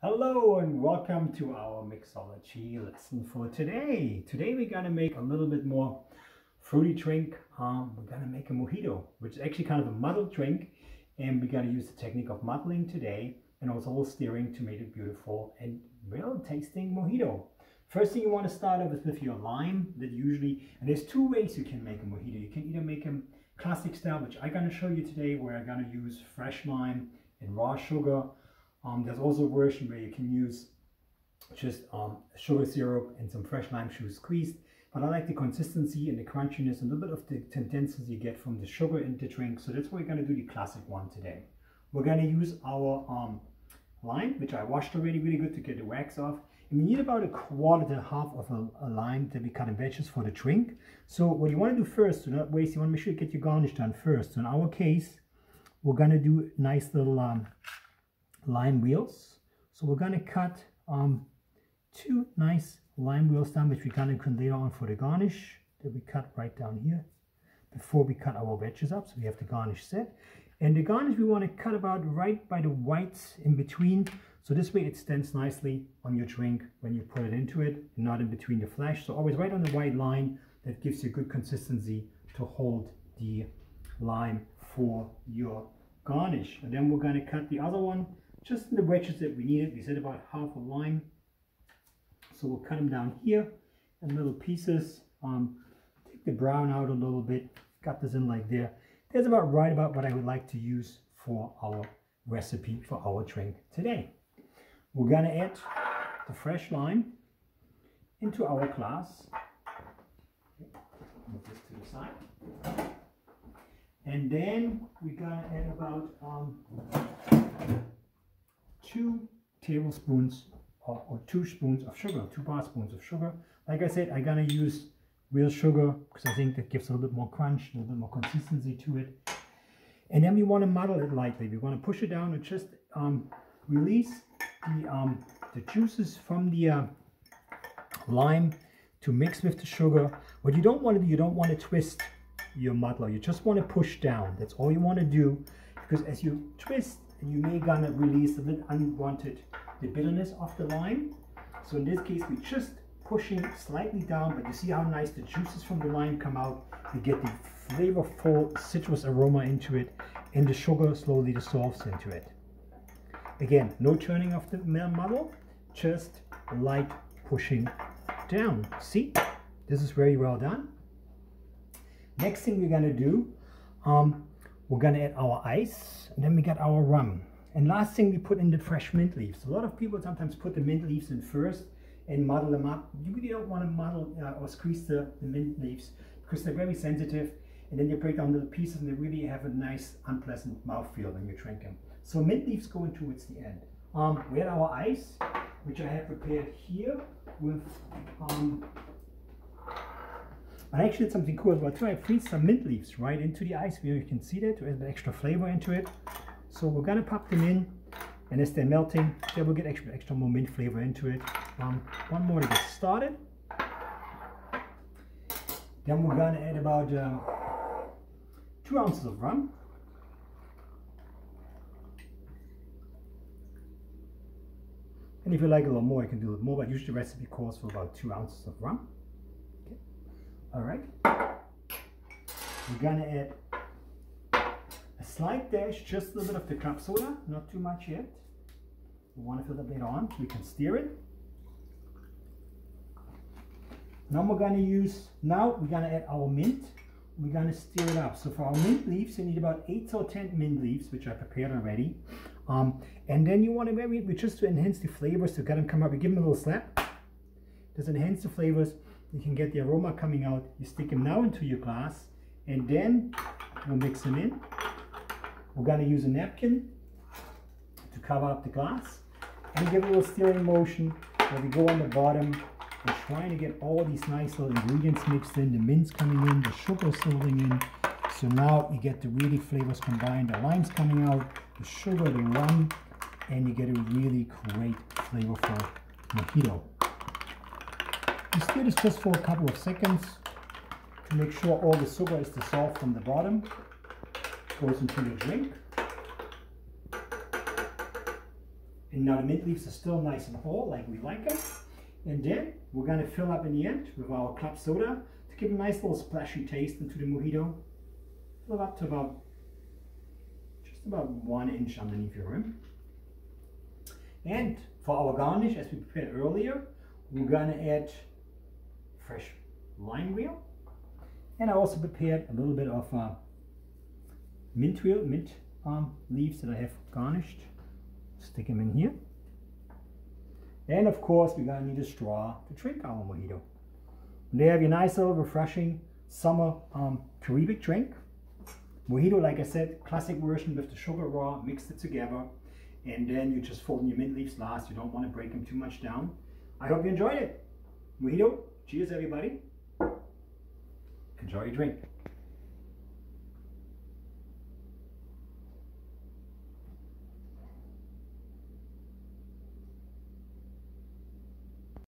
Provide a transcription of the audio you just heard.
Hello and welcome to our mixology lesson for today. Today we're going to make a little bit more fruity drink. We're going to make a mojito, which is actually kind of a muddled drink, and we're going to use the technique of muddling today and also a little stirring to make it beautiful and well tasting mojito. First thing you want to start off is with your lime. And there's two ways you can make a mojito. You can either make a classic style, which I'm going to show you today, where I'm going to use fresh lime and raw sugar. There's also a version where you can use just sugar syrup and some fresh lime juice squeezed. But I like the consistency and the crunchiness and a little bit of the tendency you get from the sugar in the drink. So that's why we're going to do the classic one today. We're going to use our lime, which I washed already really good to get the wax off. And we need about a quarter to half of a lime that we cut in wedges for the drink. So what you want to do first, to not waste, you want to make sure you get your garnish done first. So in our case, we're going to do nice little lime wheels. So we're going to cut two nice lime wheels down, which we're going to later on for the garnish that we cut right down here before we cut our wedges up. So we have the garnish set. And the garnish we want to cut about right by the whites in between. So this way it stands nicely on your drink when you put it into it, and not in between the flesh. So always right on the white line. That gives you good consistency to hold the lime for your garnish. And then we're going to cut the other one just in the wedges that we needed. We said about half a lime. So we'll cut them down here in little pieces. Take the brown out a little bit. Cut this in like there. That's about right about what I would like to use for our recipe for our drink today. We're going to add the fresh lime into our glass. Move this to the side. And then we're going to add about 2 tablespoons or 2 spoons of sugar, 2 bar spoons of sugar. Like I said, I'm going to use real sugar because I think that gives a little bit more crunch, a little bit more consistency to it. And then we want to muddle it lightly. We want to push it down and just release the juices from the lime to mix with the sugar. What you don't want to do, you don't want to twist your muddler. You just want to push down. That's all you want to do, because as you twist, you may gonna release a bit unwanted the bitterness of the lime. So in this case, we're just pushing slightly down, but you see how nice the juices from the lime come out. You get the flavorful citrus aroma into it, and the sugar slowly dissolves into it. Again, no turning of the muddle, just light pushing down. See, this is very well done. Next thing we're gonna do, we're gonna add our ice, and then we got our rum. And last thing, we put in the fresh mint leaves. A lot of people sometimes put the mint leaves in first and muddle them up. You really don't want to muddle or squeeze the mint leaves because they're very sensitive, and then you break down little pieces and they really have a nice unpleasant mouthfeel when you drink them. So mint leaves go in towards the end. We had our ice, which I have prepared here with I actually did something cool as well too. I freeze some mint leaves right into the ice where you can see that to add extra flavor into it. So we're gonna pop them in, and as they're melting, they will get extra more mint flavor into it. One more to get started. Then we're gonna add about 2 ounces of rum. And if you like a little more, you can do it more, but usually the recipe calls for about 2 ounces of rum. All right, we're gonna add a slight dash, just a little bit of the club soda, not too much yet. We want to fill that later on, we can stir it. Now we're gonna add our mint. We're gonna stir it up. So for our mint leaves, you need about 8 or 10 mint leaves, which I prepared already. And then you want to vary it just to enhance the flavors, to get them come up. We give them a little slap. Just enhance the flavors. You can get the aroma coming out. You stick them now into your glass, and then we'll mix them in. We're going to use a napkin to cover up the glass and give a little stirring motion where we go on the bottom. We're trying to get all these nice little ingredients mixed in. The mint's coming in, the sugar's holding in. So now you get the really flavors combined. The lime's coming out, the sugar, the rum, and you get a really great flavorful mojito. You stir this just for a couple of seconds to make sure all the sugar is dissolved from the bottom. Goes into the drink. And now the mint leaves are still nice and whole, like we like them. And then we're going to fill up in the end with our club soda to give a nice little splashy taste into the mojito. Fill up to just about 1 inch underneath your rim. And for our garnish, as we prepared earlier, we're going to add fresh lime wheel. And I also prepared a little bit of mint leaves that I have garnished. Stick them in here. And of course, we're going to need a straw to drink our mojito. And there you have your nice little refreshing summer Caribbean drink. Mojito, like I said, classic version with the sugar raw, mixed it together. And then you just fold in your mint leaves last. You don't want to break them too much down. I hope you enjoyed it. Mojito, cheers everybody. Enjoy your drink.